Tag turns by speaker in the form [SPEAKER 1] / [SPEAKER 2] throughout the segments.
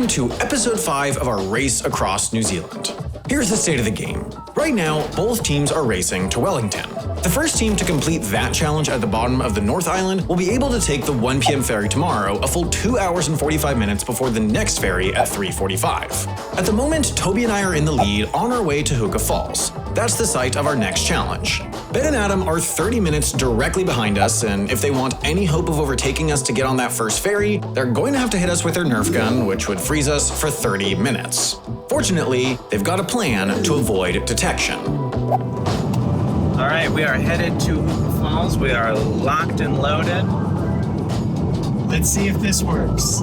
[SPEAKER 1] welcome to episode 5 of our race across New Zealand. Here's the state of the game. Right now, both teams are racing to Wellington. The first team to complete that challenge at the bottom of the North Island will be able to take the 1 p.m. ferry tomorrow, a full 2 hours and 45 minutes before the next ferry at 3:45. At the moment, Toby and I are in the lead on our way to Huka Falls. That's the site of our next challenge. Ben and Adam are 30 minutes directly behind us, and if they want any hope of overtaking us to get on that first ferry, they're going to have to hit us with their Nerf gun, which would freeze us for 30 minutes. Fortunately, they've got a plan to avoid detection.
[SPEAKER 2] All right, we are headed to Huka Falls. We are locked and loaded.
[SPEAKER 3] Let's see if this works.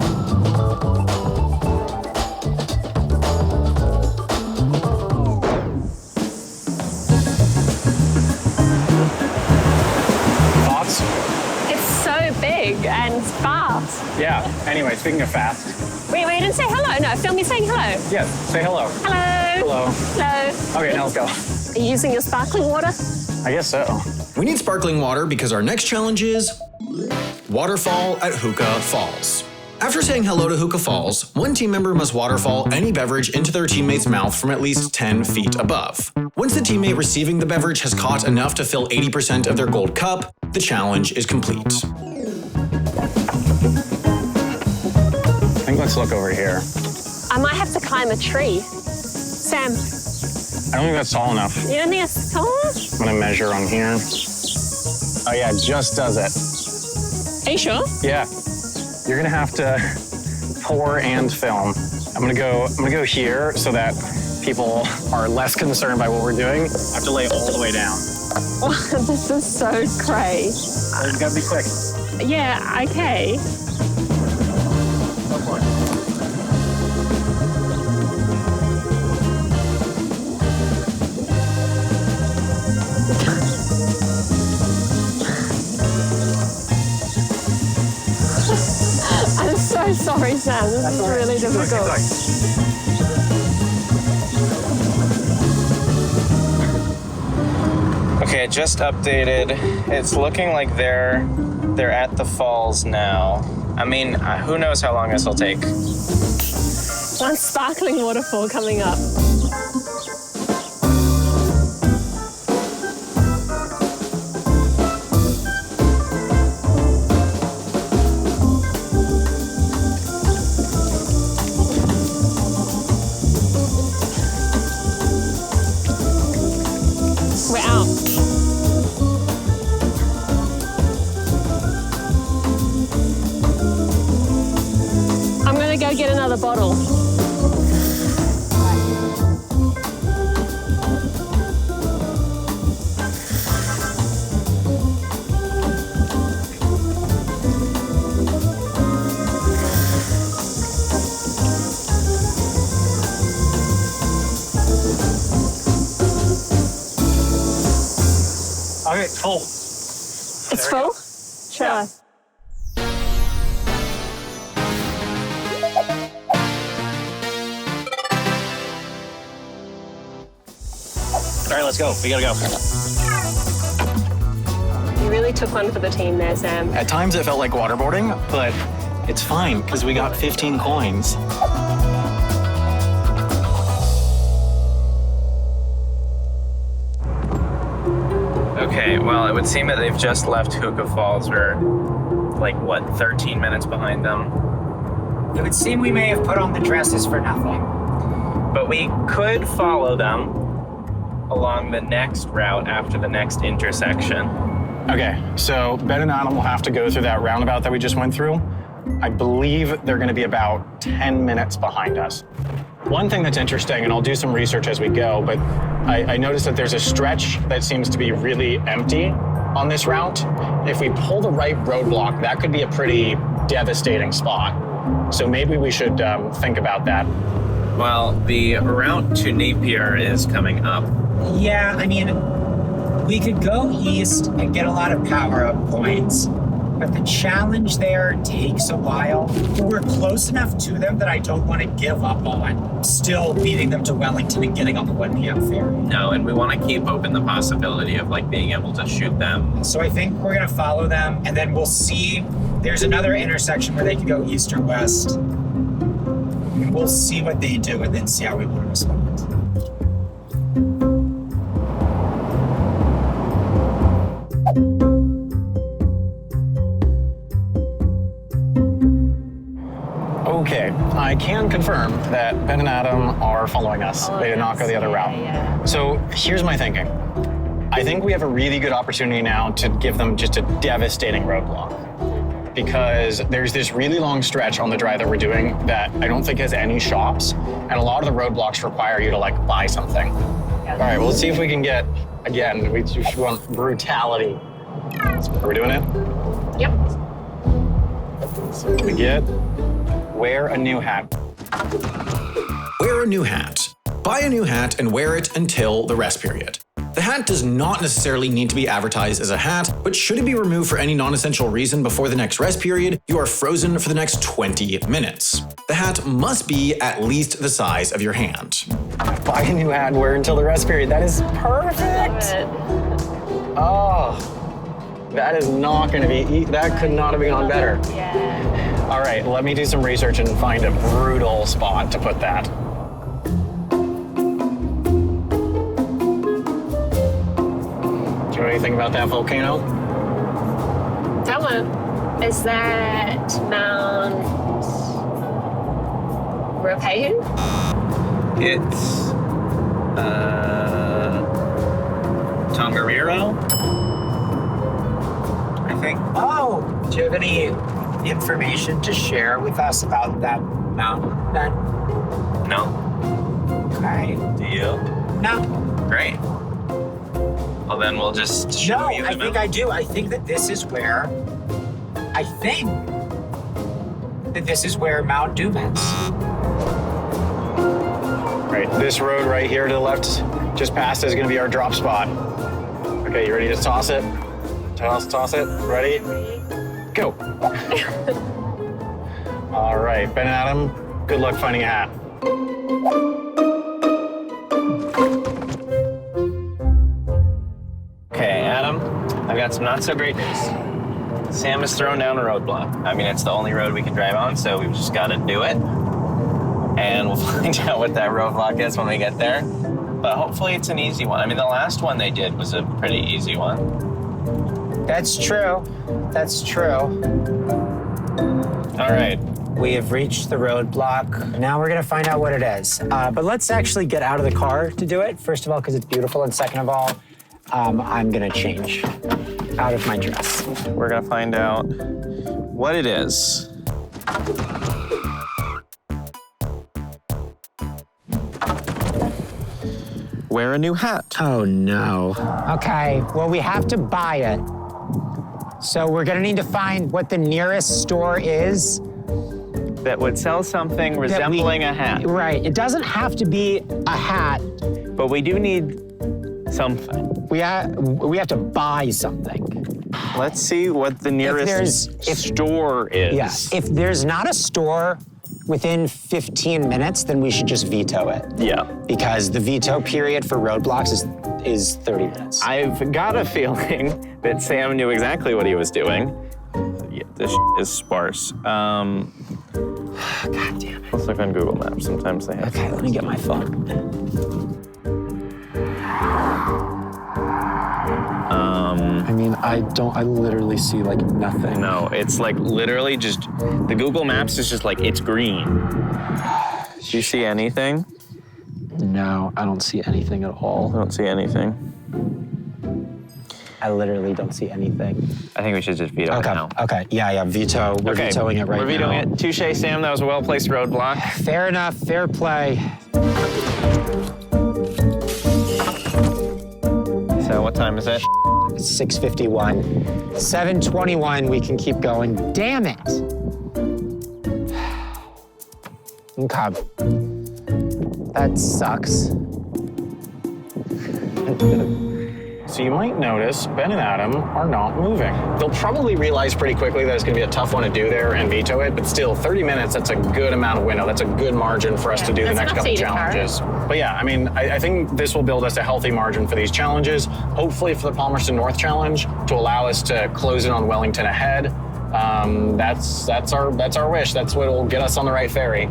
[SPEAKER 2] Thoughts?
[SPEAKER 4] It's so big and fast.
[SPEAKER 2] Yeah. Anyway, speaking of fast.
[SPEAKER 4] Wait, I didn't say hello. No, film me saying hello.
[SPEAKER 2] Yes, say hello.
[SPEAKER 4] Hello.
[SPEAKER 2] Hello.
[SPEAKER 4] Hello.
[SPEAKER 2] Okay, now let's go.
[SPEAKER 4] Are you using your sparkling water?
[SPEAKER 2] I guess so.
[SPEAKER 1] We need sparkling water because our next challenge is waterfall at Huka Falls. After saying hello to Huka Falls, one team member must waterfall any beverage into their teammate's mouth from at least 10 feet above. Once the teammate receiving the beverage has caught enough to fill 80% of their gold cup, the challenge is complete.
[SPEAKER 2] I think let's look over here.
[SPEAKER 4] I might have to climb a tree. Sam,
[SPEAKER 2] I don't think that's tall enough.
[SPEAKER 4] you don't think it's tall enough?
[SPEAKER 2] I'm gonna measure on here. Oh yeah, it just does it.
[SPEAKER 4] Are you sure?
[SPEAKER 2] Yeah. You're gonna have to pour and film. I'm gonna go here so that people are less concerned by what we're doing. I have to lay all the way down.
[SPEAKER 4] This is so cray.
[SPEAKER 2] You gotta be quick.
[SPEAKER 4] Yeah, okay.
[SPEAKER 2] Go for it.
[SPEAKER 4] I'm so sorry, Sam. This is really difficult.
[SPEAKER 2] Okay, just updated. It's looking like they're at the falls now. I mean, who knows how long this will take.
[SPEAKER 4] One sparkling waterfall coming up. We're out. I'm gonna go get another bottle.
[SPEAKER 2] Okay, full.
[SPEAKER 4] It's full? Sure.
[SPEAKER 2] Yeah. All right, let's go. We gotta go.
[SPEAKER 4] You really took one for the team there, Sam.
[SPEAKER 1] At times it felt like waterboarding, but it's fine because we got 15 coins.
[SPEAKER 2] Okay, well, it would seem that they've just left Huka Falls. We're, 13 minutes behind them.
[SPEAKER 3] It would seem we may have put on the dresses for nothing.
[SPEAKER 2] But we could follow them along the next route after the next intersection. Okay, so Ben and Adam will have to go through that roundabout that we just went through. I believe they're gonna be about 10 minutes behind us. One thing that's interesting, and I'll do some research as we go, but I noticed that there's a stretch that seems to be really empty on this route. If we pull the right roadblock, that could be a pretty devastating spot. So maybe we should think about that. Well, the route to Napier is coming up.
[SPEAKER 3] Yeah, I mean, we could go east and get a lot of power-up points, but the challenge there takes a while. We're close enough to them that I don't want to give up on still beating them to Wellington and getting on the 1 p.m. ferry.
[SPEAKER 2] No, and we want to keep open the possibility of being able to shoot them.
[SPEAKER 3] So I think we're going to follow them, and then we'll see. There's another intersection where they can go east or west. We and we'll see what they do and then see how we want to respond.
[SPEAKER 2] Okay, I can confirm that Ben and Adam are following us. They did not go the other route.
[SPEAKER 4] Yeah.
[SPEAKER 2] So here's my thinking. I think we have a really good opportunity now to give them just a devastating roadblock. Because there's this really long stretch on the drive that we're doing that I don't think has any shops. And a lot of the roadblocks require you to like buy something. All right, well, let's see if we can get, again, we just want brutality. Are we doing it?
[SPEAKER 4] Yep.
[SPEAKER 2] So we get, wear a new hat.
[SPEAKER 1] Wear a new hat. Buy a new hat and wear it until the rest period. The hat does not necessarily need to be advertised as a hat, but should it be removed for any non-essential reason before the next rest period, you are frozen for the next 20 minutes. The hat must be at least the size of your hand.
[SPEAKER 2] Buy a new hat and wear it until the rest period. That is perfect. Oh, that is not going to be, that could not have gone better.
[SPEAKER 4] Yeah.
[SPEAKER 2] All right, let me do some research and find a brutal spot to put that. Do you know anything about that volcano?
[SPEAKER 4] That one, is that Mount Ropayu?
[SPEAKER 5] It's Tongariro, I think.
[SPEAKER 3] Oh, do you have any information to share with us about that mountain then?
[SPEAKER 5] No.
[SPEAKER 3] Okay.
[SPEAKER 5] Do you?
[SPEAKER 3] No.
[SPEAKER 5] Great. Well, then we'll just show
[SPEAKER 3] No,
[SPEAKER 5] you the
[SPEAKER 3] I think I do. I think that this is where, Mount Doom is.
[SPEAKER 2] Right, this road right here to the left, just past, is going to be our drop spot. Okay, you ready to toss it? Toss it. Ready? Go. All right, Ben and Adam, good luck finding a hat.
[SPEAKER 5] Okay, Adam, I've got some not so great news. Sam has thrown down a roadblock. I mean, it's the only road we can drive on, so we've just got to do it. And we'll find out what that roadblock is when we get there. But hopefully it's an easy one. I mean, the last one they did was a pretty easy one.
[SPEAKER 3] That's true. That's true.
[SPEAKER 5] All right.
[SPEAKER 3] We have reached the roadblock. Now we're gonna find out what it is. But let's actually get out of the car to do it. First of all, because it's beautiful, and second of all, I'm gonna change out of my dress.
[SPEAKER 5] We're gonna find out what it is. Wear a new hat.
[SPEAKER 3] Oh no. Okay, well, we have to buy it. So we're gonna need to find what the nearest store is.
[SPEAKER 5] That would sell something resembling a hat.
[SPEAKER 3] Right, it doesn't have to be a hat.
[SPEAKER 5] But we do need something.
[SPEAKER 3] We have to buy something.
[SPEAKER 5] Let's see what the nearest store is.
[SPEAKER 3] Yes, if there's not a store within 15 minutes, then we should just veto it.
[SPEAKER 5] Yeah.
[SPEAKER 3] Because the veto period for roadblocks is 30 minutes.
[SPEAKER 5] I've got a feeling that Sam knew exactly what he was doing. Yeah, this is sparse. God damn it. Let's look on Google Maps. Sometimes they have.
[SPEAKER 3] Okay, let me get my phone.
[SPEAKER 6] I mean, I literally see like nothing.
[SPEAKER 5] No, it's like literally just, the Google Maps is just like, it's green. Do you see anything?
[SPEAKER 6] No, I don't see anything at all.
[SPEAKER 5] I don't see anything.
[SPEAKER 3] I literally don't see anything.
[SPEAKER 5] I think we should just veto it now.
[SPEAKER 3] Okay, yeah, veto. We're vetoing it right now.
[SPEAKER 5] We're vetoing it. Touche, Sam, that was a well-placed roadblock.
[SPEAKER 3] Fair enough, fair play.
[SPEAKER 5] So what time is it?
[SPEAKER 3] 6:51. 7:21, we can keep going. Damn it. Okay. That sucks.
[SPEAKER 2] So you might notice Ben and Adam are not moving. They'll probably realize pretty quickly that it's gonna be a tough one to do there and veto it, but still 30 minutes, that's a good amount of window. That's a good margin for us to do the next couple challenges. But yeah, I mean, I think this will build us a healthy margin for these challenges, hopefully for the Palmerston North challenge to allow us to close in on Wellington ahead. That's our wish. That's what will get us on the right ferry.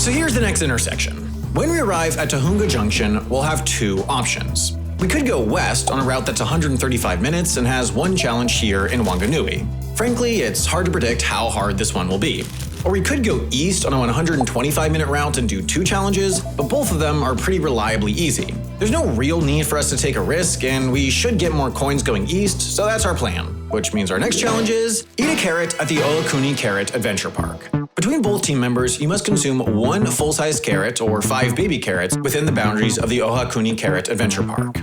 [SPEAKER 1] So here's the next intersection. When we arrive at Tahunga Junction, we'll have two options. We could go west on a route that's 135 minutes and has one challenge here in Wanganui. Frankly, it's hard to predict how hard this one will be. Or we could go east on a 125-minute route and do two challenges, but both of them are pretty reliably easy. There's no real need for us to take a risk, and we should get more coins going east, so that's our plan. Which means our next challenge is eat a carrot at the Oakuni Carrot Adventure Park. Between both team members, you must consume one full-size carrot or 5 baby carrots within the boundaries of the Ohakuni Carrot Adventure Park.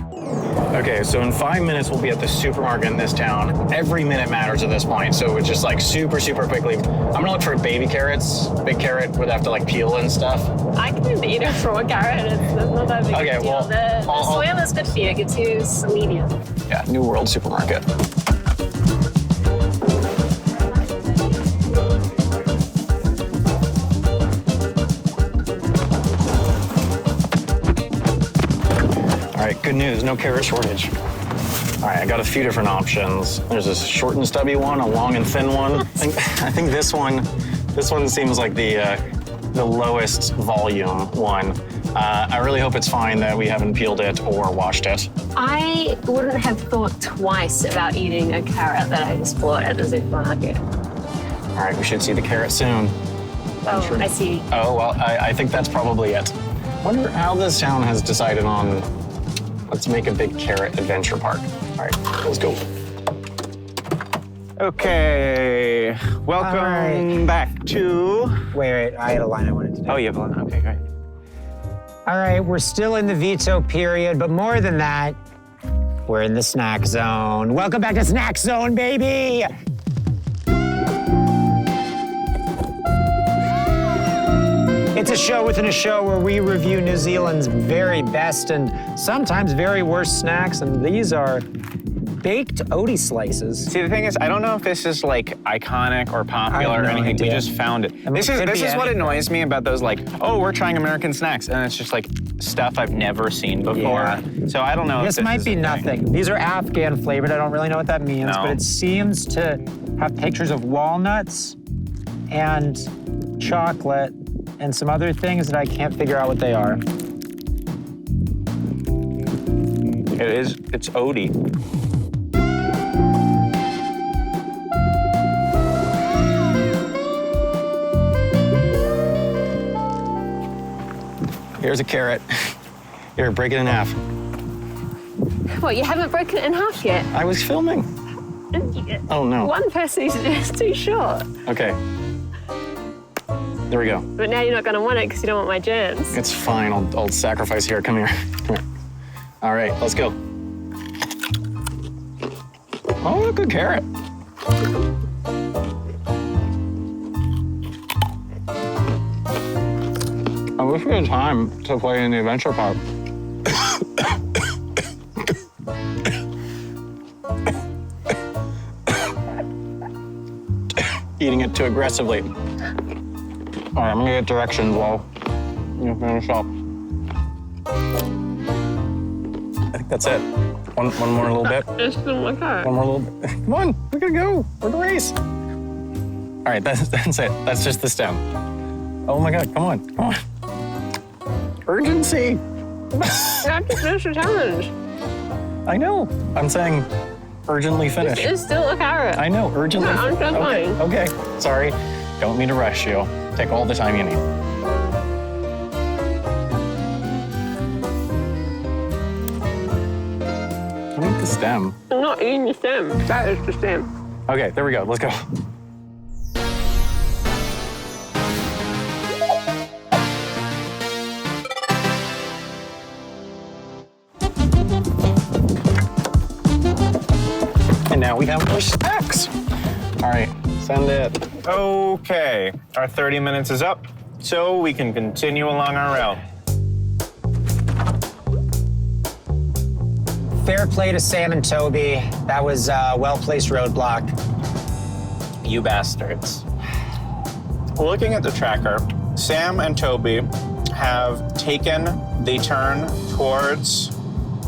[SPEAKER 2] Okay, so in 5 minutes, we'll be at the supermarket in this town. Every minute matters at this point, so it's just like super quickly. I'm gonna look for baby carrots. Big carrot would have to like peel and stuff.
[SPEAKER 4] I can eat a raw carrot. It's not that big
[SPEAKER 2] Okay,
[SPEAKER 4] a deal.
[SPEAKER 2] well,
[SPEAKER 4] The soil is good for you. It gives you selenium.
[SPEAKER 2] Yeah, New World Supermarket. All right, good news, no carrot shortage. All right, I got a few different options. There's this short and stubby one, a long and thin one. I think this one seems like the lowest volume one. I really hope it's fine that we haven't peeled it or washed it.
[SPEAKER 4] I wouldn't have thought twice about eating a carrot that I just bought at the supermarket.
[SPEAKER 2] All right, we should see the carrot soon.
[SPEAKER 4] Oh, I see.
[SPEAKER 2] Oh, well, I think that's probably it. Wonder how this town has decided on, let's make a big carrot adventure park. All right, let's go.
[SPEAKER 7] Okay, welcome back to...
[SPEAKER 3] Wait, I had a line I wanted to do.
[SPEAKER 7] Oh, you have one? Okay, great.
[SPEAKER 3] All right, we're still in the veto period, but more than that, we're in the snack zone. Welcome back to Snack Zone, baby! It's a show within a show where we review New Zealand's very best and sometimes very worst snacks, and these are baked oaty slices.
[SPEAKER 7] See, the thing is, I don't know if this is like iconic or popular or
[SPEAKER 3] no
[SPEAKER 7] anything. We
[SPEAKER 3] idea.
[SPEAKER 7] just found it.
[SPEAKER 3] I mean,
[SPEAKER 7] This
[SPEAKER 3] it could
[SPEAKER 7] is
[SPEAKER 3] be
[SPEAKER 7] what
[SPEAKER 3] anything.
[SPEAKER 7] annoys me about those like, oh, we're trying American snacks, and it's just like stuff I've never seen before.
[SPEAKER 3] Yeah.
[SPEAKER 7] So I don't know if
[SPEAKER 3] This
[SPEAKER 7] this
[SPEAKER 3] might
[SPEAKER 7] is
[SPEAKER 3] be
[SPEAKER 7] a thing.
[SPEAKER 3] nothing. These are Afghan flavored. I don't really know what that means,
[SPEAKER 7] No.
[SPEAKER 3] but it seems to have pictures of walnuts and chocolate and some other things that I can't figure out what they are.
[SPEAKER 7] It's oaty.
[SPEAKER 2] Here's a carrot. Here, break it in half.
[SPEAKER 4] What, you haven't broken it in half yet?
[SPEAKER 2] I was filming. Oh, no.
[SPEAKER 4] One person is too short.
[SPEAKER 2] Okay. There we go.
[SPEAKER 4] But now you're not going to want it because you don't want my germs.
[SPEAKER 2] It's fine, I'll sacrifice here. Come here. Come here. All right, let's go. Oh, good carrot. I wish we had time to play in the adventure park. Eating it too aggressively. All right, I'm gonna get directions while you finish up. I think that's it. One more little bit.
[SPEAKER 4] It's still my carrot.
[SPEAKER 2] One more little bit. Come on, we're gonna go. We're the race. All right, that's it. That's just the stem. Oh my God, come on, come on. Urgency.
[SPEAKER 4] You have to finish the challenge.
[SPEAKER 2] I know. I'm saying urgently finish.
[SPEAKER 4] It's still a carrot.
[SPEAKER 2] I know, urgently.
[SPEAKER 4] No, I'm just
[SPEAKER 2] okay,
[SPEAKER 4] fine.
[SPEAKER 2] okay. Sorry. Don't mean to rush you. Take all the time you need. I need the stem.
[SPEAKER 4] I'm not eating the stem. That is the stem.
[SPEAKER 2] Okay, there we go. Let's go. And now we have our snacks. All right, send it.
[SPEAKER 7] Okay, our 30 minutes is up, so we can continue along our route.
[SPEAKER 3] Fair play to Sam and Toby. That was a well-placed roadblock.
[SPEAKER 7] You bastards. Looking at the tracker, Sam and Toby have taken the turn towards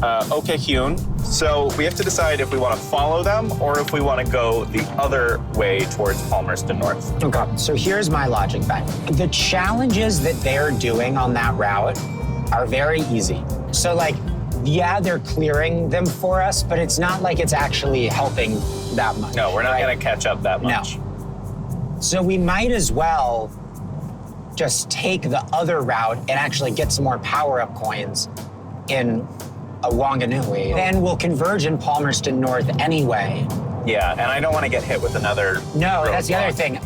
[SPEAKER 2] Okay, Hyun. So we have to decide if we want to follow them or if we want to go the other way towards Palmerston North.
[SPEAKER 3] Okay, so here's my logic, Ben. The challenges that they're doing on that route are very easy. So like, yeah, they're clearing them for us, but it's not like it's actually helping that much.
[SPEAKER 2] No, we're not going to catch up that much.
[SPEAKER 3] No. So we might as well just take the other route and actually get some more power-up coins in a Wanganui. Then we'll converge in Palmerston North anyway.
[SPEAKER 2] Yeah, and I don't want to get hit with another
[SPEAKER 3] No, that's the
[SPEAKER 2] roadblock.
[SPEAKER 3] other thing.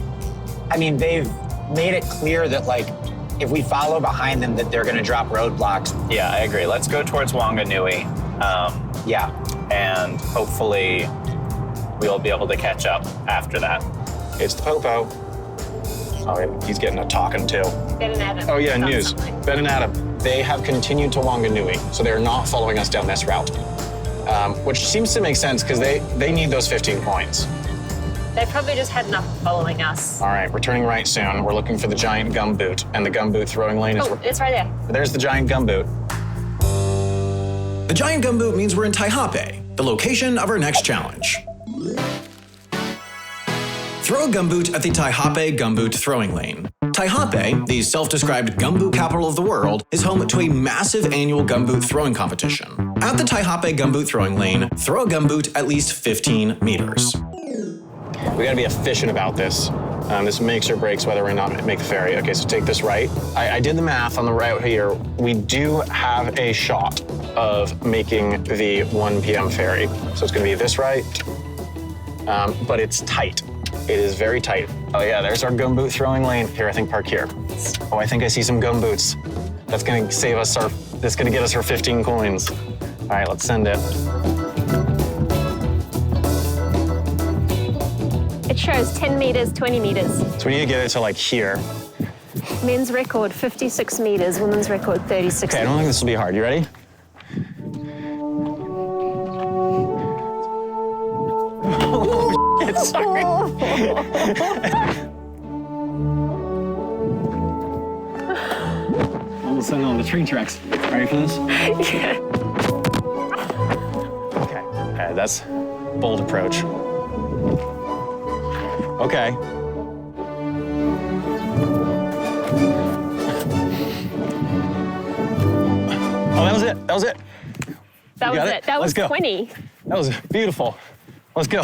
[SPEAKER 3] I mean, they've made it clear that, like, if we follow behind them, that they're going to drop roadblocks.
[SPEAKER 2] Yeah, I agree. Let's go towards Wanganui.
[SPEAKER 3] Yeah.
[SPEAKER 2] And hopefully we'll be able to catch up after that. It's the Popo. Oh, he's getting a talking to.
[SPEAKER 4] Ben and Adam.
[SPEAKER 1] Oh yeah,
[SPEAKER 4] done
[SPEAKER 1] news.
[SPEAKER 4] something.
[SPEAKER 1] Ben and Adam, they have continued to Wanganui, so they're not following us down this route. Which seems to make sense because they need those 15 coins.
[SPEAKER 4] They probably just had enough following us.
[SPEAKER 1] All right, we're turning right soon. We're looking for the giant gumboot, and the gumboot throwing lane is...
[SPEAKER 4] Oh, it's right there.
[SPEAKER 1] There's the giant gumboot. The giant gumboot means we're in Taihape, the location of our next challenge. Throw a gumboot at the Taihape gumboot throwing lane. Taihape, the self-described gumboot capital of the world, is home to a massive annual gumboot throwing competition. At the Taihape gumboot throwing lane, throw a gumboot at least 15 meters. We gotta be efficient about this. This makes or breaks whether or not we make the ferry. Okay, so take this right. I did the math on the route here. We do have a shot of making the 1 p.m. ferry. So it's gonna be this right, but it's tight. It is very tight. Oh yeah, there's our gumboot throwing lane. Here, I think park here. Oh, I think I see some gumboots. That's gonna save us that's gonna get us our 15 coins. All right, let's send it.
[SPEAKER 4] It shows 10 meters, 20 meters.
[SPEAKER 1] So we need to get it to like here.
[SPEAKER 4] Men's record 56 meters, women's record 36
[SPEAKER 1] Okay, I don't think
[SPEAKER 4] meters.
[SPEAKER 1] this will be hard. You ready? Sorry. Almost on the train tracks. Ready for this?
[SPEAKER 4] Yeah.
[SPEAKER 1] Okay, that's bold approach. Okay. Oh, that was it. That was it.
[SPEAKER 4] That was
[SPEAKER 1] got
[SPEAKER 4] it.
[SPEAKER 1] it?
[SPEAKER 4] That was
[SPEAKER 1] Let's go.
[SPEAKER 4] 20.
[SPEAKER 1] That was beautiful. Let's go.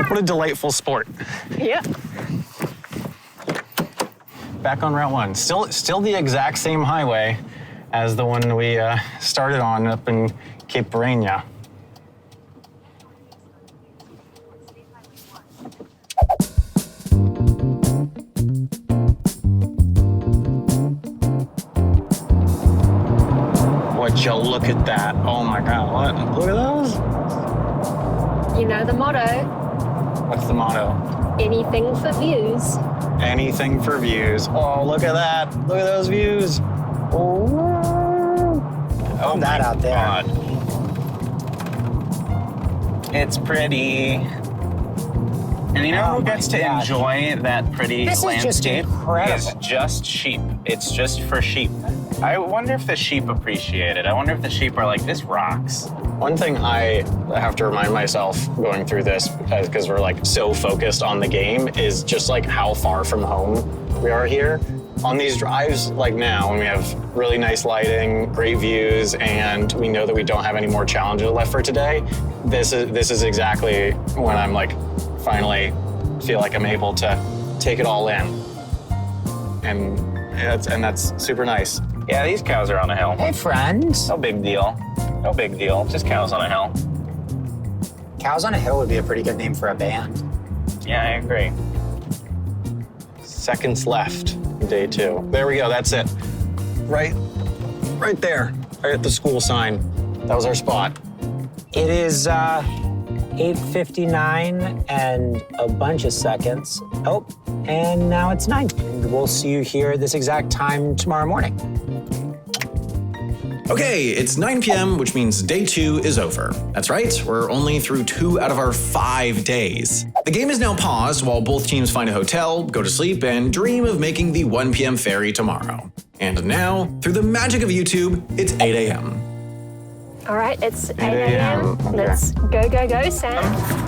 [SPEAKER 1] What a delightful sport.
[SPEAKER 4] Yeah.
[SPEAKER 1] Back on Route 1. Still the exact same highway as the one we started on up in Cape Pereira. Would you look at that? Oh my God, what? Look at those.
[SPEAKER 4] You know the motto,
[SPEAKER 1] What's the motto?
[SPEAKER 4] anything for views.
[SPEAKER 1] Anything for views. Oh, look at that. Look at those views.
[SPEAKER 3] Oh, that out there.
[SPEAKER 2] God. It's pretty. And you know
[SPEAKER 3] Oh
[SPEAKER 2] who
[SPEAKER 3] my
[SPEAKER 2] gets to
[SPEAKER 3] God.
[SPEAKER 2] enjoy that pretty
[SPEAKER 3] This is just
[SPEAKER 2] landscape?
[SPEAKER 3] incredible.
[SPEAKER 2] It's just sheep. It's just for sheep. I wonder if the sheep appreciate it. I wonder if the sheep are like, this rocks.
[SPEAKER 1] One thing I have to remind myself going through this, because we're like so focused on the game, is just like how far from home we are here. On these drives, like now, when we have really nice lighting, great views, and we know that we don't have any more challenges left for today, this is exactly when I'm like finally feel like I'm able to take it all in, and that's super nice.
[SPEAKER 2] Yeah, these cows are on a hill.
[SPEAKER 3] Hey, friends.
[SPEAKER 2] No big deal. No big deal. Just cows on a hill.
[SPEAKER 3] Cows on a Hill would be a pretty good name for a band.
[SPEAKER 2] Yeah, I agree.
[SPEAKER 1] Seconds left, day 2. There we go, that's it. Right there, right at the school sign. That was our spot.
[SPEAKER 3] It is 8:59 and a bunch of seconds. Oh, and now it's 9. We'll see you here this exact time tomorrow morning.
[SPEAKER 1] Okay, it's 9 p.m., which means day 2 is over. That's right, we're only through 2 out of our 5 days. The game is now paused while both teams find a hotel, go to sleep, and dream of making the 1 p.m. ferry tomorrow. And now, through the magic of YouTube, it's 8 a.m.
[SPEAKER 4] All right, it's 8 a.m. Let's go, Sam.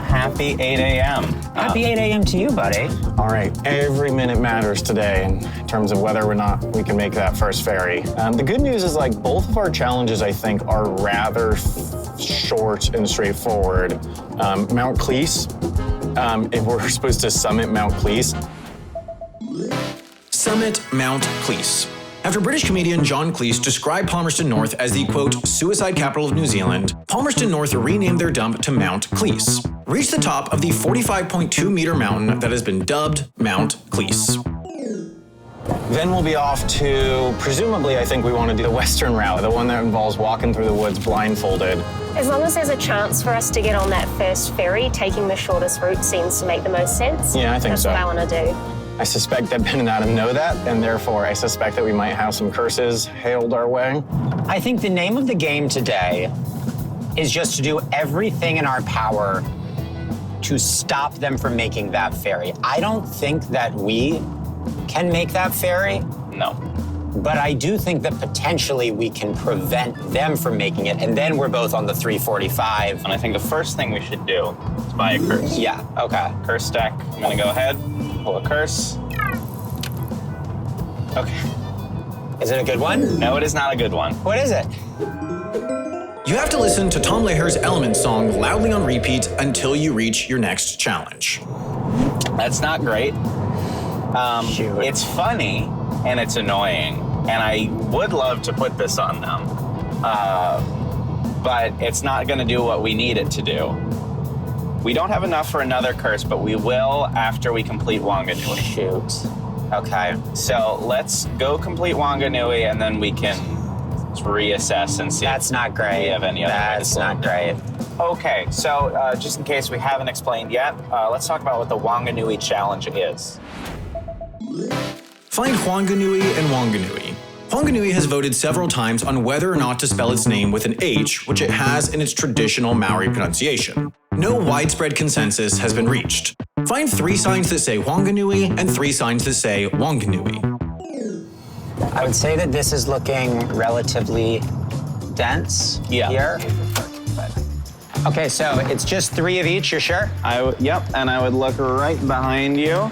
[SPEAKER 5] Happy 8 a.m.
[SPEAKER 3] Happy 8 a.m. to you, buddy.
[SPEAKER 2] All right, every minute matters today in terms of whether or not we can make that first ferry. The good news is like both of our challenges, I think, are rather short and straightforward. Mount Cleese, if we're supposed to summit Mount Cleese.
[SPEAKER 1] Summit Mount Cleese. After British comedian John Cleese described Palmerston North as the, quote, suicide capital of New Zealand, Palmerston North renamed their dump to Mount Cleese. Reach the top of the 45.2 meter mountain that has been dubbed Mount Cleese.
[SPEAKER 2] Then we'll be off to, presumably, I think we want to do the western route, the one that involves walking through the woods blindfolded.
[SPEAKER 4] As long as there's a chance for us to get on that first ferry, taking the shortest route seems to make the most sense.
[SPEAKER 2] Yeah, I think so.
[SPEAKER 4] That's what I want to do.
[SPEAKER 2] I suspect that Ben and Adam know that, and therefore I suspect that we might have some curses hailed our way.
[SPEAKER 3] I think the name of the game today is just to do everything in our power to stop them from making that ferry. I don't think that we can make that ferry,
[SPEAKER 5] No.
[SPEAKER 3] but I do think that potentially we can prevent them from making it, and then we're both on the 345.
[SPEAKER 5] And I think the first thing we should do is buy a curse.
[SPEAKER 3] Yeah, okay.
[SPEAKER 5] Curse stack. I'm gonna go ahead, pull a curse. Okay.
[SPEAKER 3] Is it a good one?
[SPEAKER 5] No, it is not a good one.
[SPEAKER 3] What is it?
[SPEAKER 1] You have to listen to Tom Leher's Element song loudly on repeat until you reach your next challenge.
[SPEAKER 5] That's not great.
[SPEAKER 3] Shoot.
[SPEAKER 5] It's funny and it's annoying, and I would love to put this on them, but it's not gonna do what we need it to do. We don't have enough for another curse, but we will after we complete Wanganui.
[SPEAKER 3] Shoot. Okay.
[SPEAKER 5] So let's go complete Wanganui, and then we can reassess and see.
[SPEAKER 3] That's not
[SPEAKER 5] if
[SPEAKER 3] great.
[SPEAKER 5] we have any other
[SPEAKER 3] That's
[SPEAKER 5] ways.
[SPEAKER 3] not great.
[SPEAKER 5] Okay, so just in case we haven't explained yet, let's talk about what the Wanganui challenge is.
[SPEAKER 1] Find Wanganui and Wanganui. Wanganui has voted several times on whether or not to spell its name with an H, which it has in its traditional Maori pronunciation. No widespread consensus has been reached. Find 3 signs that say Wanganui and 3 signs that say Wanganui.
[SPEAKER 3] I would say that this is looking relatively dense here. Okay, so it's just 3 of each, you're sure?
[SPEAKER 5] Yep, and I would look right behind you.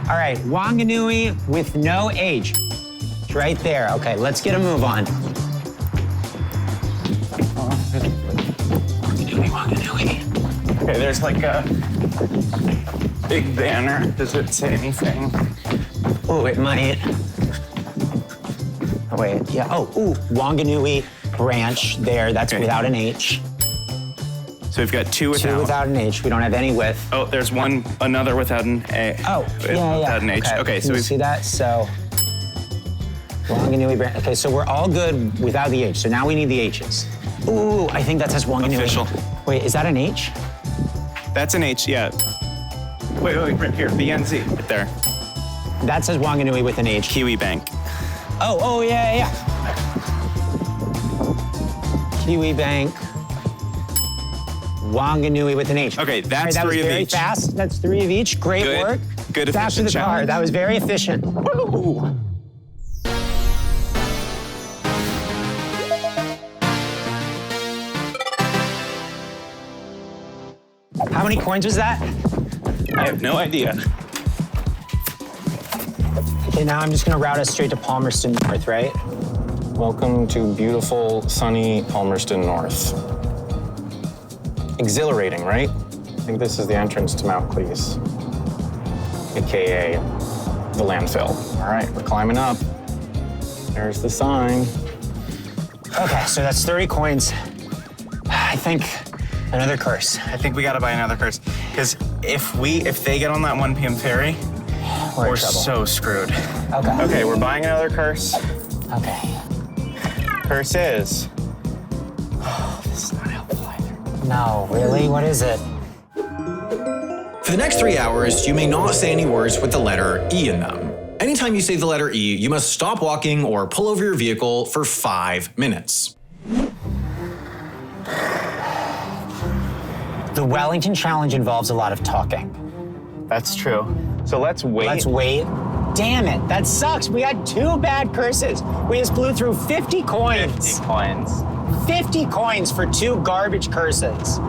[SPEAKER 3] All right, Wanganui with no H. It's right there. Okay, let's get a move on. Wanganui.
[SPEAKER 5] Okay, there's like a big banner. Does it say anything?
[SPEAKER 3] Oh, it might. Oh, wait, yeah. Oh, ooh, Wanganui branch there. That's without an H.
[SPEAKER 7] So we've got 2 without.
[SPEAKER 3] 2 without an H. We don't have any with.
[SPEAKER 7] Oh, there's another without an A.
[SPEAKER 3] Oh, yeah.
[SPEAKER 7] Without an H. Okay,
[SPEAKER 3] Can
[SPEAKER 7] so
[SPEAKER 3] you
[SPEAKER 7] we've
[SPEAKER 3] see that? So, Wanganui branch. Okay, so we're all good without the H. So now we need the H's. Ooh, I think that says Wanganui.
[SPEAKER 7] Official.
[SPEAKER 3] Wait, is that an H?
[SPEAKER 7] That's an H, yeah. Wait, right here, BNZ, right there.
[SPEAKER 3] That says Wanganui with an H.
[SPEAKER 7] Kiwi Bank.
[SPEAKER 3] Oh, yeah. Kiwi Bank. Wanganui with an H.
[SPEAKER 7] Okay, that's
[SPEAKER 3] All right, that
[SPEAKER 7] 3
[SPEAKER 3] was
[SPEAKER 7] of
[SPEAKER 3] very
[SPEAKER 7] each.
[SPEAKER 3] Fast. That's 3 of each. Great
[SPEAKER 7] Good.
[SPEAKER 3] work.
[SPEAKER 7] Good,
[SPEAKER 3] Back to
[SPEAKER 7] efficient
[SPEAKER 3] the car.
[SPEAKER 7] challenge.
[SPEAKER 3] That was very efficient. Woo! How many coins was that?
[SPEAKER 7] I have no idea.
[SPEAKER 3] Okay, now I'm just gonna route us straight to Palmerston North, right?
[SPEAKER 2] Welcome to beautiful, sunny Palmerston North. Exhilarating, right? I think this is the entrance to Mount Cleese, AKA the landfill. All right, we're climbing up. There's the sign.
[SPEAKER 3] Okay, so that's 30 coins. I think another curse.
[SPEAKER 7] I think we gotta buy another curse. Because if they get on that 1 p.m. ferry,
[SPEAKER 3] We're in
[SPEAKER 7] we're
[SPEAKER 3] trouble.
[SPEAKER 7] so screwed.
[SPEAKER 3] Okay.
[SPEAKER 7] Okay, we're buying another curse.
[SPEAKER 3] Okay.
[SPEAKER 7] Curse is. Oh, this is not helpful either.
[SPEAKER 3] No, really? What is it?
[SPEAKER 1] For the next 3 hours, you may not say any words with the letter E in them. Anytime you say the letter E, you must stop walking or pull over your vehicle for 5 minutes.
[SPEAKER 3] The Wellington Challenge involves a lot of talking.
[SPEAKER 7] That's true. So let's wait.
[SPEAKER 3] Let's wait. Damn it, that sucks. We had 2 bad curses. We just blew through 50 coins.
[SPEAKER 5] 50 coins.
[SPEAKER 3] 50 coins for 2 garbage curses.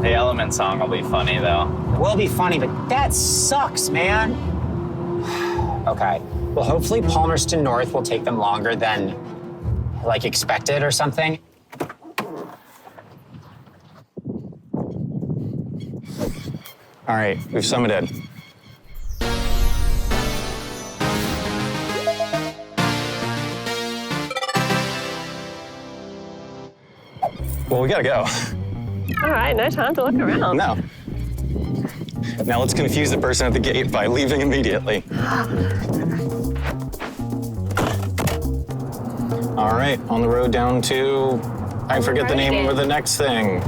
[SPEAKER 5] The element song will be funny, though.
[SPEAKER 3] It will be funny, but that sucks, man. Okay, well, hopefully Palmerston North will take them longer than, like, expected or something.
[SPEAKER 2] All right, we've summited. Well, we gotta go.
[SPEAKER 4] All right, no time to look around.
[SPEAKER 2] No. Now let's confuse the person at the gate by leaving immediately. All right, on the road down to, I forget the name of the next thing.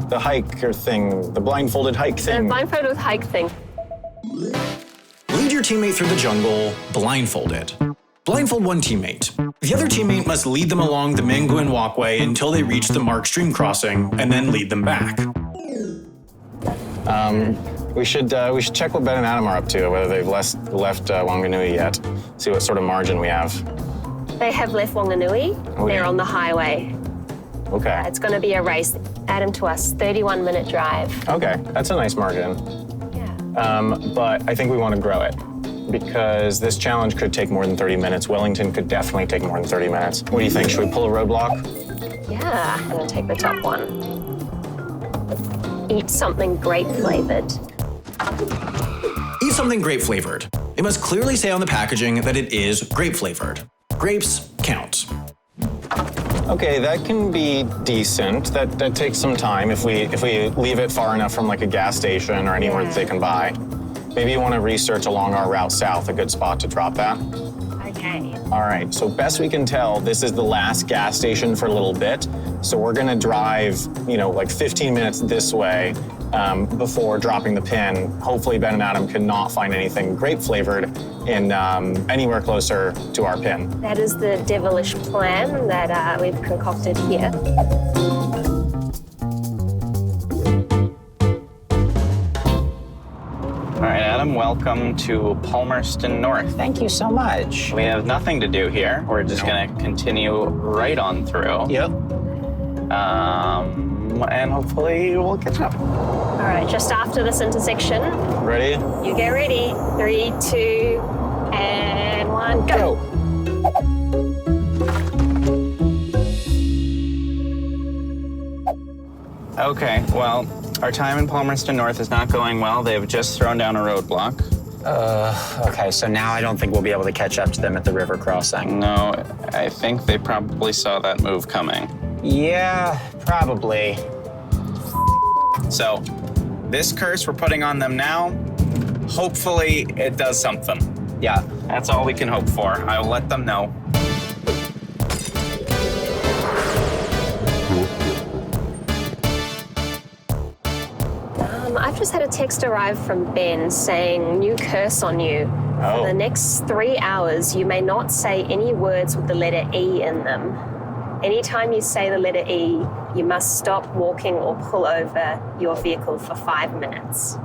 [SPEAKER 2] The hiker thing, the blindfolded hike thing.
[SPEAKER 4] The blindfolded hike thing.
[SPEAKER 1] Lead your teammate through the jungle, blindfolded. Blindfold one teammate. The other teammate must lead them along the Manguin walkway until they reach the marked stream crossing, and then lead them back.
[SPEAKER 2] We should check what Ben and Adam are up to, whether they've left Wanganui yet. See what sort of margin we have.
[SPEAKER 4] They have left Wanganui.
[SPEAKER 2] Oh,
[SPEAKER 4] They're
[SPEAKER 2] yeah.
[SPEAKER 4] on the highway.
[SPEAKER 2] Okay.
[SPEAKER 4] It's going to be a race. Add them to us, 31-minute drive.
[SPEAKER 2] Okay, that's a nice margin.
[SPEAKER 4] Yeah.
[SPEAKER 2] But I think we want to grow it because this challenge could take more than 30 minutes. Wellington could definitely take more than 30 minutes. What do you think? Should we pull a roadblock?
[SPEAKER 4] Yeah, I'm going to take the top one. Eat something grape flavored.
[SPEAKER 1] Eat something grape flavored. It must clearly say on the packaging that it is grape flavored. Grapes count.
[SPEAKER 2] Okay, that can be decent. That takes some time if we leave it far enough from like a gas station or anywhere that they can buy. Maybe you want to research along our route south, a good spot to drop that.
[SPEAKER 4] Okay.
[SPEAKER 2] All right, so best we can tell, this is the last gas station for a little bit. So we're gonna drive, like 15 minutes this way before dropping the pin. Hopefully Ben and Adam cannot find anything grape flavored in anywhere closer to our pin.
[SPEAKER 4] That is the devilish plan that we've concocted here.
[SPEAKER 5] All right, Adam, welcome to Palmerston North.
[SPEAKER 3] Thank you so much.
[SPEAKER 5] We have nothing to do here. We're just gonna continue right on through.
[SPEAKER 3] Yep.
[SPEAKER 5] And hopefully we'll catch up.
[SPEAKER 4] All right, just after this intersection,
[SPEAKER 2] Ready?
[SPEAKER 4] you get ready. 3, 2, and 1, go.
[SPEAKER 5] Okay, well, our time in Palmerston North is not going well. They've just thrown down a roadblock.
[SPEAKER 3] Okay, so now I don't think we'll be able to catch up to them at the river crossing.
[SPEAKER 5] No, I think they probably saw that move coming.
[SPEAKER 3] Yeah, probably.
[SPEAKER 5] So, this curse we're putting on them now, hopefully it does something.
[SPEAKER 3] Yeah.
[SPEAKER 5] That's all we can hope for. I will let them know.
[SPEAKER 4] I've just had a text arrive from Ben saying new curse on you.
[SPEAKER 2] Oh.
[SPEAKER 4] For the next 3 hours, you may not say any words with the letter E in them. Anytime you say the letter E, you must stop walking or pull over your vehicle for 5 minutes.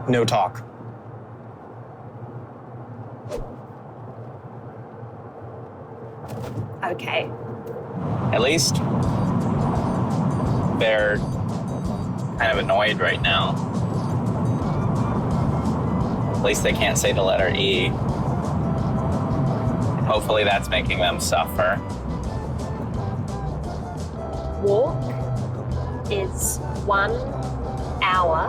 [SPEAKER 2] No talk.
[SPEAKER 4] Okay.
[SPEAKER 5] At least they're kind of annoyed right now. At least they can't say the letter E. Hopefully that's making them suffer.
[SPEAKER 4] Walk is 1 hour.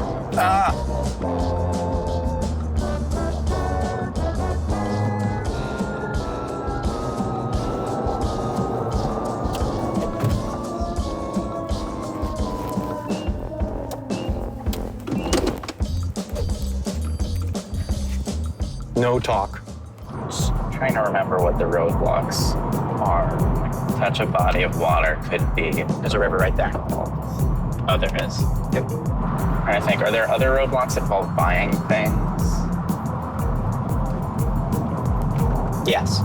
[SPEAKER 2] No talk.
[SPEAKER 5] Just trying to remember what the roadblocks are. Like, touch a body of water could be.
[SPEAKER 3] There's a river right there.
[SPEAKER 7] Oh, there is.
[SPEAKER 3] Yep.
[SPEAKER 7] I think, are there other roadblocks that involve buying things?
[SPEAKER 3] Yes.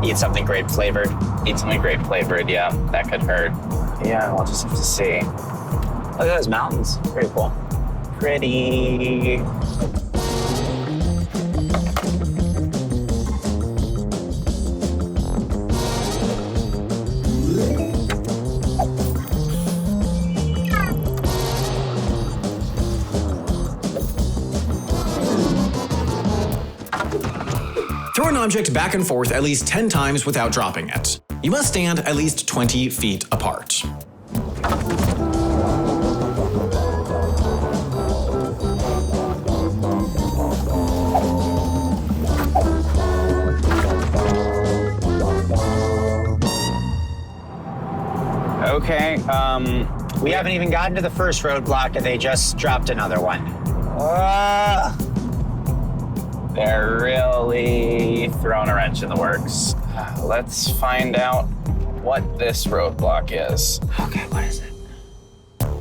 [SPEAKER 3] Eat something grape flavored.
[SPEAKER 7] Eat something grape flavored, yeah, that could hurt. Yeah, we'll just have to see.
[SPEAKER 3] Look at those mountains. Pretty cool.
[SPEAKER 7] Pretty.
[SPEAKER 1] Throw an object back and forth at least 10 times without dropping it. You must stand at least 20 feet apart.
[SPEAKER 7] Okay,
[SPEAKER 3] We haven't even gotten to the first roadblock and they just dropped another one.
[SPEAKER 7] they're really throwing a wrench in the works. Let's find out what this roadblock is.
[SPEAKER 3] Okay, what is it?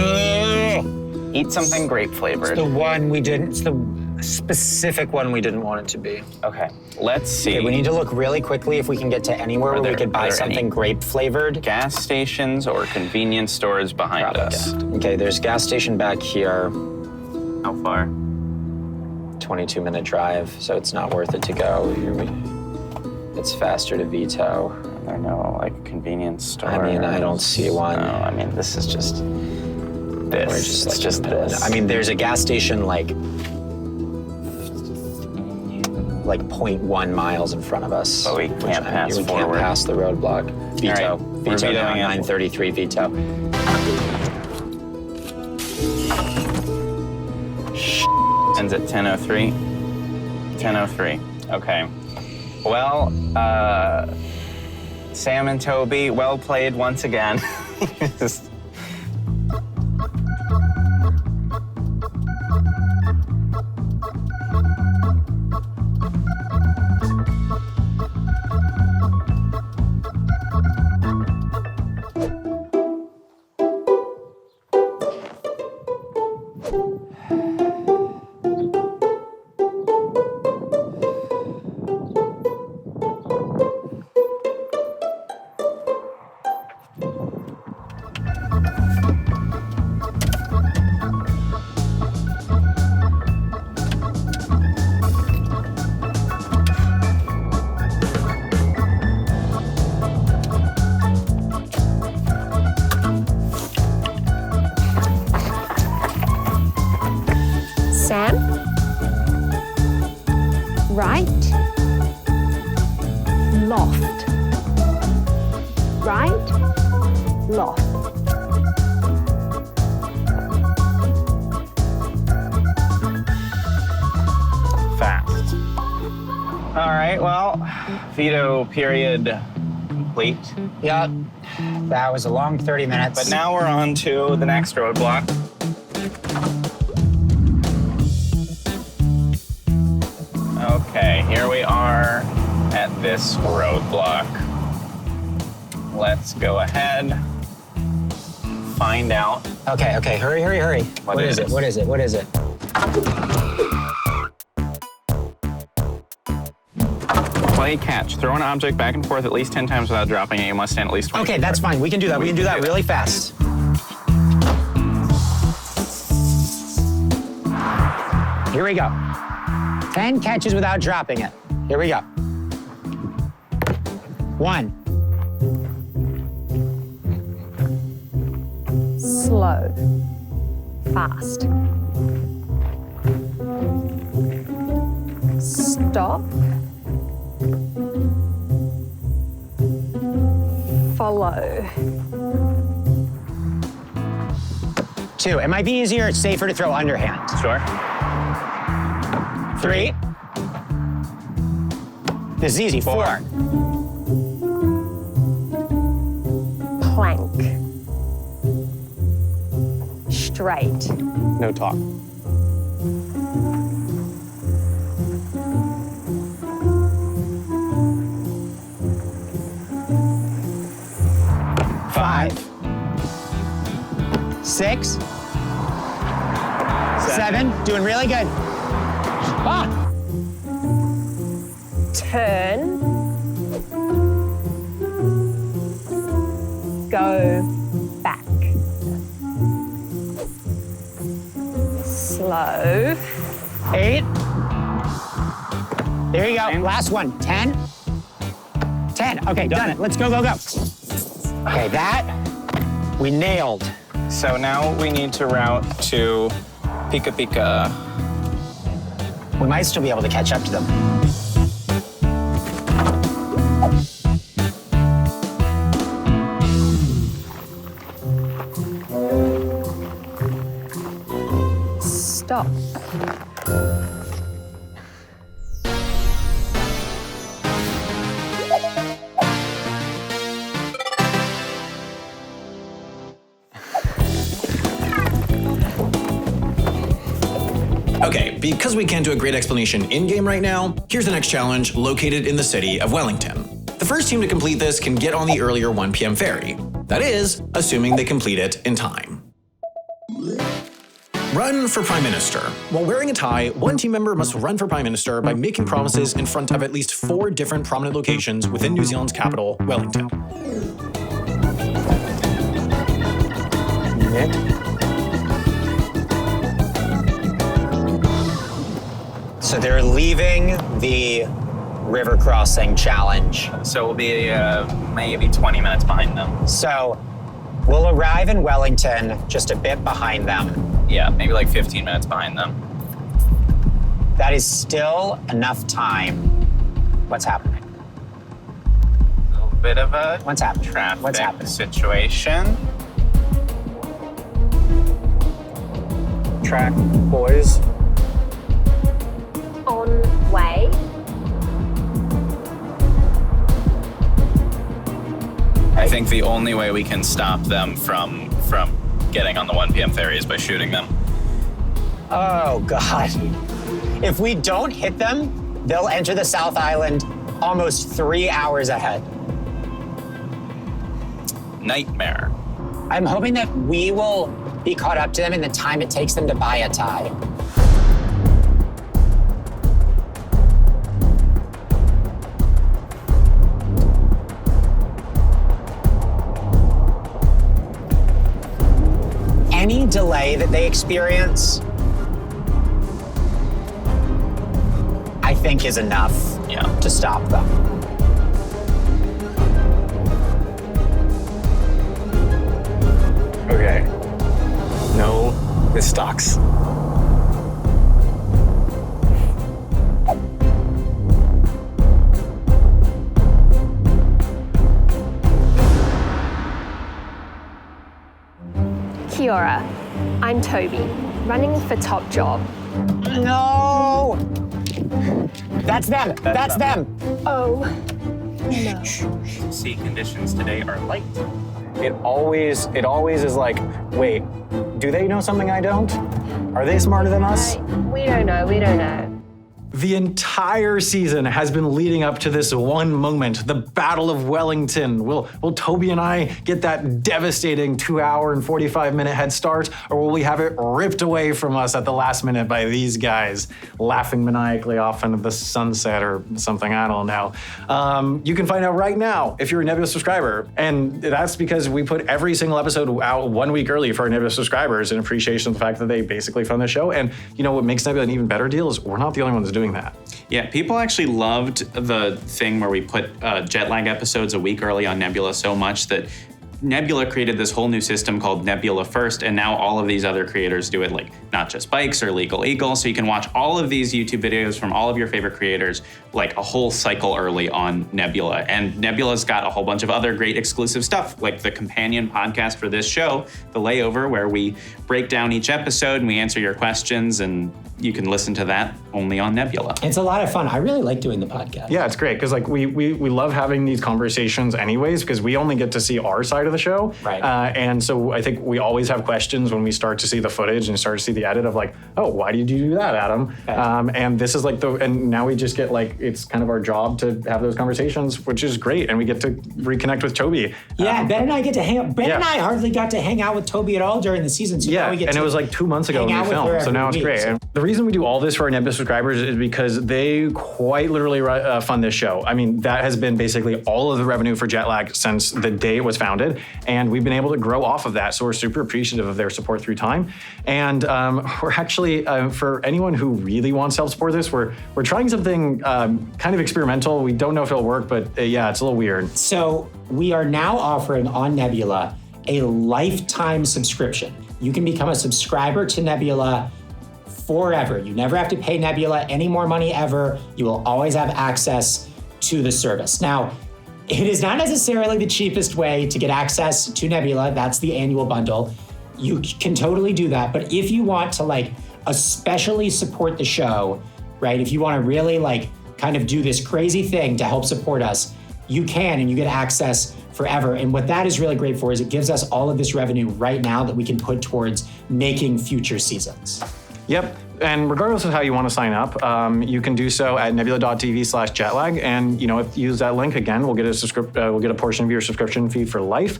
[SPEAKER 3] Damn.
[SPEAKER 7] Eat something grape flavored.
[SPEAKER 3] The one we didn't, it's the specific one we didn't want it to be.
[SPEAKER 7] Okay, let's see.
[SPEAKER 3] Okay, we need to look really quickly if we can get to anywhere where we could
[SPEAKER 7] are
[SPEAKER 3] buy
[SPEAKER 7] there
[SPEAKER 3] something
[SPEAKER 7] any
[SPEAKER 3] grape flavored.
[SPEAKER 7] gas stations or convenience stores behind us.
[SPEAKER 3] Okay, there's a gas station back here.
[SPEAKER 7] How far?
[SPEAKER 3] 22-minute drive, so it's not worth it to go. It's faster to veto.
[SPEAKER 7] There are no like convenience stores.
[SPEAKER 3] I mean, I don't see one.
[SPEAKER 7] No, I mean, this is just this.
[SPEAKER 3] We're just,
[SPEAKER 7] It's
[SPEAKER 3] like,
[SPEAKER 7] just this.
[SPEAKER 3] I mean, there's a gas station like 0.1 miles in front of us.
[SPEAKER 7] But we can't pass
[SPEAKER 3] We
[SPEAKER 7] forward.
[SPEAKER 3] can't pass the roadblock. Veto.
[SPEAKER 7] All right, we're
[SPEAKER 3] Veto now,
[SPEAKER 7] vetoing it.
[SPEAKER 3] 933 veto.
[SPEAKER 7] Ends at 10:03. 10:03. Okay. Well, Sam and Toby, well played once again.
[SPEAKER 4] Sam? Right? Loft. Right? Loft.
[SPEAKER 7] Fast. All right, well, veto period complete.
[SPEAKER 3] Yep. That was a long 30 minutes.
[SPEAKER 7] But now we're on to the next roadblock. Okay, here we are at this roadblock. Let's go ahead, find out.
[SPEAKER 3] Okay, hurry.
[SPEAKER 7] What is
[SPEAKER 3] it?
[SPEAKER 7] it?
[SPEAKER 3] What is it? What is it?
[SPEAKER 7] Play catch. Throw an object back and forth at least 10 times without dropping it. You must stand at least 20
[SPEAKER 3] Okay,
[SPEAKER 7] feet
[SPEAKER 3] that's
[SPEAKER 7] apart.
[SPEAKER 3] fine. We can do that. We can do that really fast. Here we go. 10 catches without dropping it. Here we go. 1.
[SPEAKER 4] Slow. Fast. Stop. Follow.
[SPEAKER 3] 2. It might be easier, it's safer to throw underhand.
[SPEAKER 7] Sure.
[SPEAKER 3] 3. This is easy. 4.
[SPEAKER 4] Plank. Straight.
[SPEAKER 7] No talk.
[SPEAKER 3] 6, 7. Doing really good. Ah!
[SPEAKER 4] Turn. Go back. Slow.
[SPEAKER 3] 8. There you go. Last one. 10. 10. Okay, done it. Let's go, go, go. Okay, that we nailed.
[SPEAKER 2] So now we need to route to Pika Pika.
[SPEAKER 3] We might still be able to catch up to them.
[SPEAKER 4] Stop.
[SPEAKER 1] Okay, because we can't do a great explanation in-game right now, here's the next challenge located in the city of Wellington. The first team to complete this can get on the earlier 1 p.m. ferry. That is, assuming they complete it in time. Run for Prime Minister. While wearing a tie, one team member must run for Prime Minister by making promises in front of at least 4 different prominent locations within New Zealand's capital, Wellington.
[SPEAKER 3] Nick? So they're leaving the river crossing challenge.
[SPEAKER 7] So we'll be maybe 20 minutes behind them.
[SPEAKER 3] So we'll arrive in Wellington just a bit behind them.
[SPEAKER 7] Yeah, maybe like 15 minutes behind them.
[SPEAKER 3] That is still enough time. What's happening?
[SPEAKER 7] A little bit of a
[SPEAKER 3] What's happening?
[SPEAKER 7] traffic
[SPEAKER 3] What's happening?
[SPEAKER 7] situation.
[SPEAKER 2] Track, boys.
[SPEAKER 4] On way.
[SPEAKER 7] I think the only way we can stop them from getting on the 1 p.m. ferry is by shooting them.
[SPEAKER 3] Oh, God. If we don't hit them, they'll enter the South Island almost 3 hours ahead.
[SPEAKER 7] Nightmare.
[SPEAKER 3] I'm hoping that we will be caught up to them in the time it takes them to buy a tie. Any delay that they experience, I think is enough to stop them.
[SPEAKER 2] Okay. No, this stocks.
[SPEAKER 4] Kia ora. I'm Toby, running for top job.
[SPEAKER 3] No! That's them! That's them!
[SPEAKER 4] Oh, no.
[SPEAKER 7] Sea conditions today are light.
[SPEAKER 2] It always is like, wait, do they know something I don't? Are they smarter than us?
[SPEAKER 4] We don't know.
[SPEAKER 1] The entire season has been leading up to this one moment, the Battle of Wellington. Will Toby and I get that devastating 2 hour and 45-minute head start, or will we have it ripped away from us at the last minute by these guys laughing maniacally off into the sunset or something, I don't know. You can find out right now if you're a Nebula subscriber, and that's because we put every single episode out 1 week early for our Nebula subscribers in appreciation of the fact that they basically found the show. And you know what makes Nebula an even better deal is we're not the only ones doing that.
[SPEAKER 8] Yeah, people actually loved the thing where we put jet lag episodes a week early on Nebula so much that Nebula created this whole new system called Nebula First, and now all of these other creators do it, like Not Just Bikes or Legal Eagle, so you can watch all of these YouTube videos from all of your favorite creators like a whole cycle early on Nebula. And Nebula's got a whole bunch of other great exclusive stuff, like the companion podcast for this show, The Layover, where we break down each episode and we answer your questions, and you can listen to that only on Nebula.
[SPEAKER 3] It's a lot of fun. I really like doing the podcast.
[SPEAKER 1] Yeah, it's great because like we love having these conversations anyways because we only get to see our side of
[SPEAKER 2] of the show.
[SPEAKER 3] Right.
[SPEAKER 2] And so I think we always have questions when we start to see the footage and start to see the edit of like, oh, why did you do that, Adam?
[SPEAKER 3] Okay.
[SPEAKER 2] And this is like and now we just get like, it's kind of our job to have those conversations, which is great. And we get to reconnect with Toby.
[SPEAKER 3] Yeah, Ben and I get to hang out. Ben
[SPEAKER 2] yeah.
[SPEAKER 3] and I hardly got to hang out with Toby at all during the season. So now we get
[SPEAKER 2] and
[SPEAKER 3] to
[SPEAKER 2] it was like 2 months ago
[SPEAKER 3] hang
[SPEAKER 2] when
[SPEAKER 3] out
[SPEAKER 2] we
[SPEAKER 3] with her
[SPEAKER 2] filmed, so
[SPEAKER 3] every
[SPEAKER 2] now it's
[SPEAKER 3] week,
[SPEAKER 2] great.
[SPEAKER 3] so-
[SPEAKER 2] And the reason we do all this for our Nebula subscribers is because they quite literally fund this show. I mean, that has been basically all of the revenue for Jetlag since the day it was founded, and we've been able to grow off of that, so we're super appreciative of their support through time. And we're actually, for anyone who really wants to help support this, we're trying something kind of experimental. We don't know if it'll work, but yeah, it's a little weird.
[SPEAKER 3] So we are now offering on Nebula a lifetime subscription. You can become a subscriber to Nebula forever. You never have to pay Nebula any more money ever. You will always have access to the service. Now, it is not necessarily the cheapest way to get access to Nebula. That's the annual bundle. You can totally do that. But if you want to like especially support the show, right? If you want to really like kind of do this crazy thing to help support us, you can, and you get access forever. And what that is really great for is it gives us all of this revenue right now that we can put towards making future seasons.
[SPEAKER 2] Yep. And regardless of how you want to sign up, you can do so at nebula.tv/jetlag. And if you use that link again, we'll get a portion of your subscription fee for life.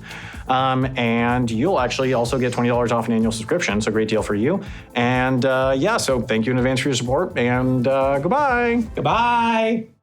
[SPEAKER 2] And you'll actually also get $20 off an annual subscription. So great deal for you. And so thank you in advance for your support. And goodbye.
[SPEAKER 3] Goodbye.